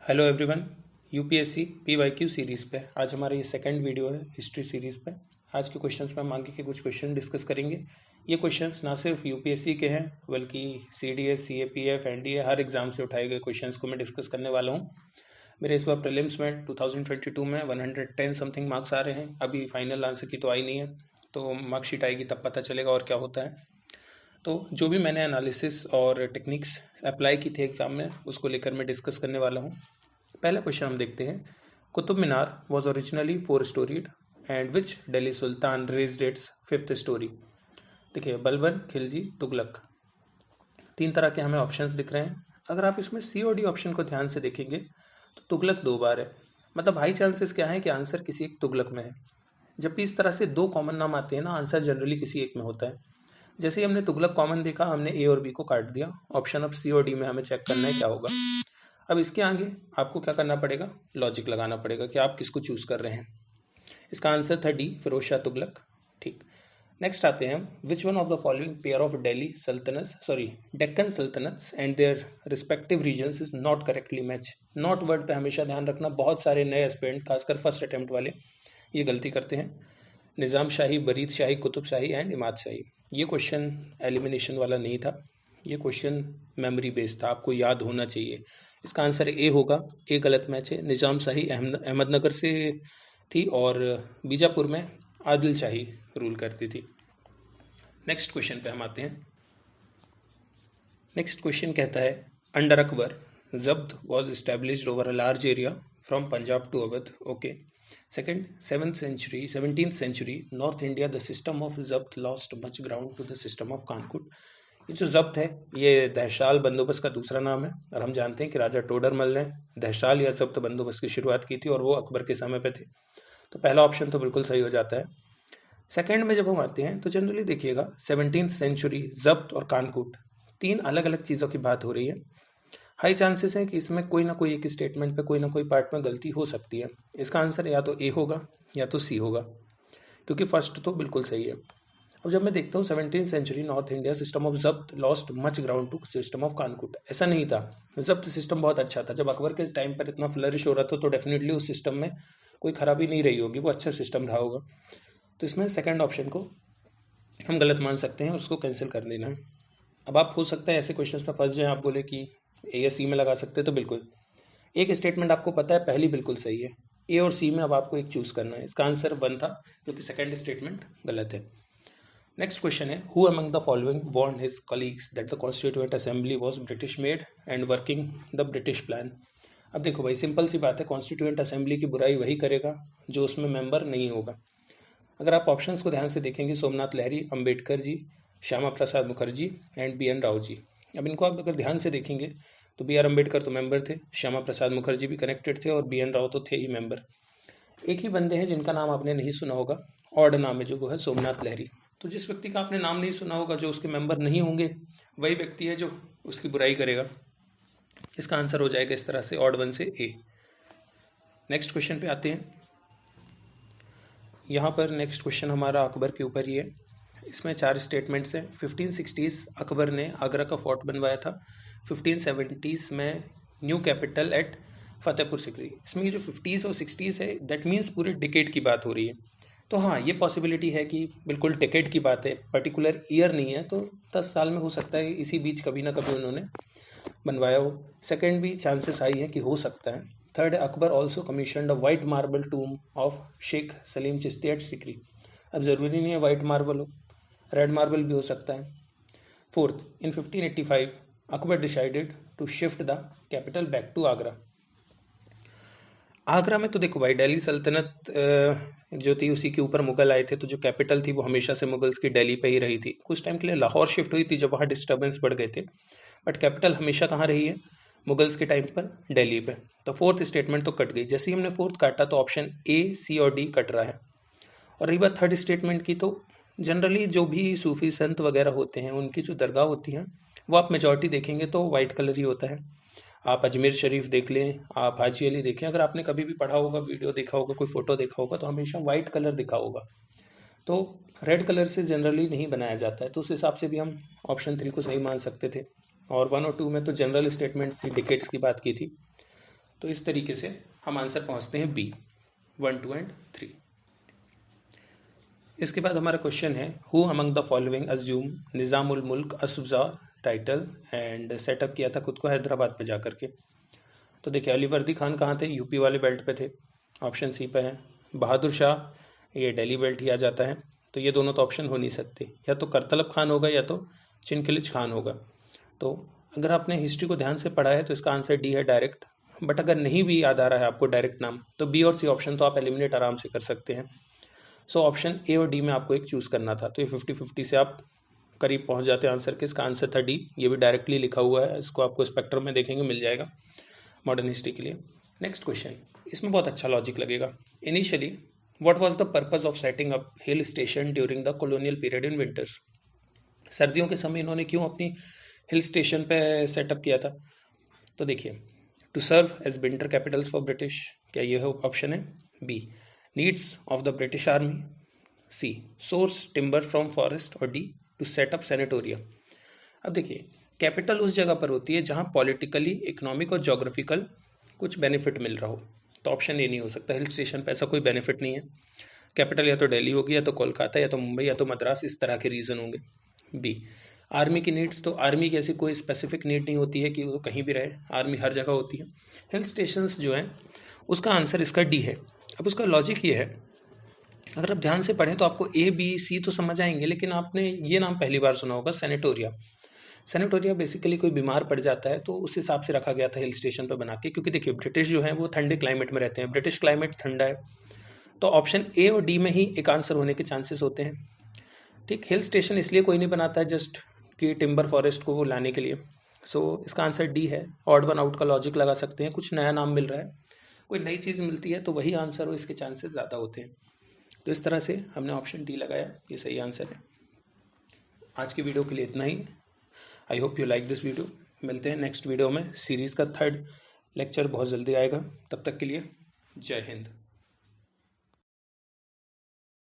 Hello everyone. UPSC PYQ series पे आज हमारा ये सेकंड वीडियो है हिस्ट्री सीरीज़ पे। आज के क्वेश्चंस में हम आगे के कुछ क्वेश्चन डिस्कस करेंगे। ये क्वेश्चंस ना सिर्फ यूपीएससी के हैं बल्कि सीडीएस, सीएपीएफ, एनडीए हर एग्जाम से उठाए गए क्वेश्चंस को मैं डिस्कस करने वाला हूँ। मेरे इस बार प्रीलिम्स में 2022 में 110 समथिंग मार्क्स आ रहे हैं। अभी फाइनल आंसर की तो आई नहीं है, तो मार्कशीट आएगी तब पता चलेगा और क्या होता है। तो जो भी मैंने एनालिसिस और टेक्निक्स अप्लाई की थी एग्जाम में उसको लेकर मैं डिस्कस करने वाला हूँ। पहला क्वेश्चन हम देखते हैं। Qutub Minar was originally 4 storeyed and which Delhi sultan raised its 5th storey. देखिए, बलबन, खिलजी, तुगलक, तीन तरह के हमें ऑप्शंस दिख रहे हैं। अगर आप इसमें सी और डी ऑप्शन को ध्यान से देखेंगे तो तुगलक 2 बार है, मतलब हाई चांसेस क्या है कि आंसर किसी एक तुगलक में है। जब भी इस तरह से दो कॉमन नाम आते हैं ना, आंसर जनरली किसी एक में होता है। जैसे ही हमने तुगलक कॉमन देखा, हमने ए और बी को काट दिया। ऑप्शन अब सी और डी में हमें चेक करना है क्या होगा। अब इसके आगे आपको क्या करना पड़ेगा, लॉजिक लगाना पड़ेगा कि आप किसको चूज कर रहे हैं। इसका आंसर था डी, फिरोज शाह तुगलक। ठीक, नेक्स्ट आते हैं हम। Which one of the following pair of Delhi Deccan sultanates and their respective regions is not correctly match. Not word पे हमेशा ध्यान रखना। बहुत सारे नए एस्पिरेंट, खासकर फर्स्ट अटेम्प्ट वाले, ये गलती करते हैं। निज़ाम शाही, बरीद शाही, कुतुब शाही एंड इमाद शाही। ये क्वेश्चन एलिमिनेशन वाला नहीं था, ये क्वेश्चन मेमोरी बेस्ड था, आपको याद होना चाहिए। इसका आंसर ए होगा। ए गलत मैच है। निज़ाम शाही अहमदनगर से थी और बीजापुर में आदिल शाही रूल करती थी। नेक्स्ट क्वेश्चन पे हम आते हैं। नेक्स्ट क्वेश्चन कहता है, under Akbar zabt was established over a large area from Punjab to Awadh. Okay. Second, 17th century north India the system of zabt lost much ground to the system of kankut. ये जो जब्त है ये दहशाल बंदोबस्त का दूसरा नाम है, और हम जानते हैं कि राजा टोडरमल ने दहशाल या जब्त बंदोबस्त की शुरुआत की थी और वो अकबर के समय पे थे। तो पहला ऑप्शन तो बिल्कुल सही हो जाता है। सेकेंड में जब हम आते हैं तो जनरली देखिएगा 17th century जब्त और कानकूट, तीन अलग अलग चीज़ों की बात हो रही है। हाई चांसेस है कि इसमें कोई ना कोई एक स्टेटमेंट पे कोई ना कोई पार्ट में गलती हो सकती है। इसका आंसर या तो ए होगा या तो सी होगा, क्योंकि फर्स्ट तो बिल्कुल सही है। अब जब मैं देखता हूँ 17th century north India system of zabt lost much ground to system of kankut, ऐसा नहीं था। जब्त सिस्टम बहुत अच्छा था, जब अकबर के टाइम पर इतना फ्लरिश हो रहा था तो डेफिनेटली उस सिस्टम में कोई खराबी नहीं रही होगी, वो अच्छा सिस्टम रहा होगा। तो इसमें सेकंड ऑप्शन को हम गलत मान सकते हैं और उसको कैंसिल कर देना है। अब आप हो सकता है ऐसे क्वेश्चंस में फंस जाएं, आप बोले कि ए या सी में लगा सकते हैं, तो बिल्कुल एक स्टेटमेंट आपको पता है पहली बिल्कुल सही है, ए और सी में अब आपको एक चूज करना है। इसका आंसर 1 था, क्योंकि सेकंड स्टेटमेंट गलत है। नेक्स्ट क्वेश्चन है, who among the following warned his colleagues that the constituent assembly was British made and working the British plan. अब देखो भाई, सिंपल सी बात है, कॉन्स्टिट्यूएंट असेंबली की बुराई वही करेगा जो उसमें मेंबर नहीं होगा। अगर आप ऑप्शंस को ध्यान से देखेंगे, Somnath Lahiri, Ambedkar ji, Shyama Prasad Mukherjee and B N Rau ji. अब इनको आप अगर ध्यान से देखेंगे तो बी आर अम्बेडकर तो मेंबर थे, श्यामा प्रसाद मुखर्जी भी कनेक्टेड थे और बी एन राव तो थे ही मेंबर। एक ही बंदे हैं जिनका नाम आपने नहीं सुना होगा, ऑड नाम है, जो वो है सोमनाथ लहरी। तो जिस व्यक्ति का आपने नाम नहीं सुना होगा, जो उसके मेंबर नहीं होंगे, वही व्यक्ति है जो उसकी बुराई करेगा। इसका आंसर हो जाएगा इस तरह से, ऑड 1 से ए। नेक्स्ट क्वेश्चन पे आते हैं। यहाँ पर नेक्स्ट क्वेश्चन हमारा अकबर के ऊपर ही है। इसमें 4 स्टेटमेंट्स हैं। 1560s अकबर ने आगरा का फोर्ट बनवाया था। 1570s में new capital eight Fatehpur Sikri. इसमें ये जो 50s और 60s है, दैट मीन्स पूरे डिकेड की बात हो रही है। तो हाँ, ये पॉसिबिलिटी है कि बिल्कुल डिकेड की बात है, पर्टिकुलर ईयर नहीं है, तो 10 साल में हो सकता है इसी बीच कभी ना कभी उन्होंने बनवाया हो। सेकेंड भी चांसेस हाई है कि हो सकता है। Third, Akbar also commissioned a white marble tomb of Sheikh Salim Chishti at Sikri. अब ज़रूरी नहीं है वाइट मार्बल हो, रेड मार्बल भी हो सकता है। Fourth, in 1585 Akbar decided to shift the capital back to Agra. Agra में तो देखो भाई, दिल्ली सल्तनत जो थी उसी के ऊपर मुगल आए थे, तो जो कैपिटल थी वो हमेशा से मुगल्स की दिल्ली पे ही रही थी। कुछ टाइम के लिए लाहौर शिफ्ट हुई थी जब वहाँ डिस्टर्बेंस बढ़ गए थे, बट कैपिटल हमेशा कहाँ रही है, मुगल्स के टाइम पर दिल्ली पे। तो फोर्थ स्टेटमेंट तो कट गई। जैसे ही हमने फोर्थ काटा तो ऑप्शन ए, सी और डी कट रहा है। और रही बात थर्ड स्टेटमेंट की, तो जनरली जो भी सूफी संत वगैरह होते हैं उनकी जो दरगाह होती है वो आप मेजॉरिटी देखेंगे तो वाइट कलर ही होता है। आप अजमेर शरीफ देख लें, आप हाजी अली देखें, अगर आपने कभी भी पढ़ा होगा, वीडियो देखा होगा, कोई फोटो देखा होगा, तो हमेशा वाइट कलर दिखा होगा। तो रेड कलर से जनरली नहीं बनाया जाता है, तो उस हिसाब से भी हम ऑप्शन 3 को सही मान सकते थे। और 1 और 2 में तो जनरल स्टेटमेंट्स थी, डिकेट्स की बात की थी। तो इस तरीके से हम आंसर पहुंचते हैं बी, 1, 2 एंड 3। इसके बाद हमारा क्वेश्चन है, who among the following assume Nizamul Mulk Asaf Jah title and setup किया था खुद को हैदराबाद पे जा करके। तो देखिए अली वर्दी खान कहाँ थे, यूपी वाले बेल्ट पे थे, ऑप्शन सी पे है। बहादुर शाह ये दिल्ली बेल्ट ही आ जाता है, तो ये दोनों तो ऑप्शन हो नहीं सकते, या तो करतलब खान होगा या तो चिनकिलिच खान होगा। तो अगर आपने हिस्ट्री को ध्यान से पढ़ा है तो इसका आंसर डी है डायरेक्ट, बट अगर नहीं भी याद आ रहा है आपको डायरेक्ट नाम तो बी और सी ऑप्शन तो आप एलिमिनेट आराम से कर सकते हैं। सो ऑप्शन ए और डी में आपको एक चूज़ करना था, तो ये 50-50 से आप करीब पहुंच जाते हैं आंसर के। इसका आंसर था डी, ये भी डायरेक्टली लिखा हुआ है, इसको आपको स्पेक्ट्रम में देखेंगे मिल जाएगा मॉडर्न हिस्ट्री के लिए। नेक्स्ट क्वेश्चन, इसमें बहुत अच्छा लॉजिक लगेगा। Initially what was the purpose of setting up hill station during the colonial period in winters. सर्दियों के समय इन्होंने क्यों अपनी हिल स्टेशन पे सेटअप किया था? तो देखिए, to serve as winter capitals for British, क्या ये ऑप्शन है? B, needs of the British army, C, source timber from forest, और डी, टू सेटअप सैनिटोरिया। अब देखिए, कैपिटल उस जगह पर होती है जहाँ पॉलिटिकली, इकोनॉमिक और जोग्राफिकल कुछ बेनिफिट मिल रहा हो, तो ऑप्शन ए नहीं हो सकता। हिल स्टेशन पे ऐसा कोई बेनिफिट नहीं है। कैपिटल या तो दिल्ली होगी, या तो कोलकाता, या तो मुंबई, या तो मद्रास, इस तरह के रीज़न होंगे। बी, आर्मी की नीड्स, तो आर्मी की ऐसी कोई स्पेसिफिक नीड नहीं होती है कि वो कहीं भी रहे, आर्मी हर जगह होती है। हिल स्टेशंस जो हैं उसका आंसर इसका डी है। अब उसका लॉजिक ये है, अगर आप ध्यान से पढ़ें तो आपको ए बी सी तो समझ आएंगे, लेकिन आपने ये नाम पहली बार सुना होगा, सैनिटोरिया। सैनिटोरिया बेसिकली कोई बीमार पड़ जाता है तो उस हिसाब से रखा गया था हिल स्टेशन पर बना के, क्योंकि देखिए ब्रिटिश जो है वो ठंडे क्लाइमेट में रहते हैं, ब्रिटिश क्लाइमेट ठंडा है, तो ऑप्शन ए और डी में ही एक आंसर होने के चांसेस होते हैं। ठीक, हिल स्टेशन इसलिए कोई नहीं बनाता है जस्ट कि टिम्बर फॉरेस्ट को लाने के लिए। सो इसका आंसर डी है। ऑड वन आउट का लॉजिक लगा सकते हैं, कुछ नया नाम मिल रहा है, कोई नई चीज़ मिलती है तो वही आंसर हो, इसके चांसेस ज़्यादा होते हैं। तो इस तरह से हमने ऑप्शन डी लगाया, ये सही आंसर है। आज की वीडियो के लिए इतना ही। I hope you like this video. मिलते हैं नेक्स्ट वीडियो में। सीरीज़ का 3rd लेक्चर बहुत जल्दी आएगा, तब तक के लिए जय हिंद।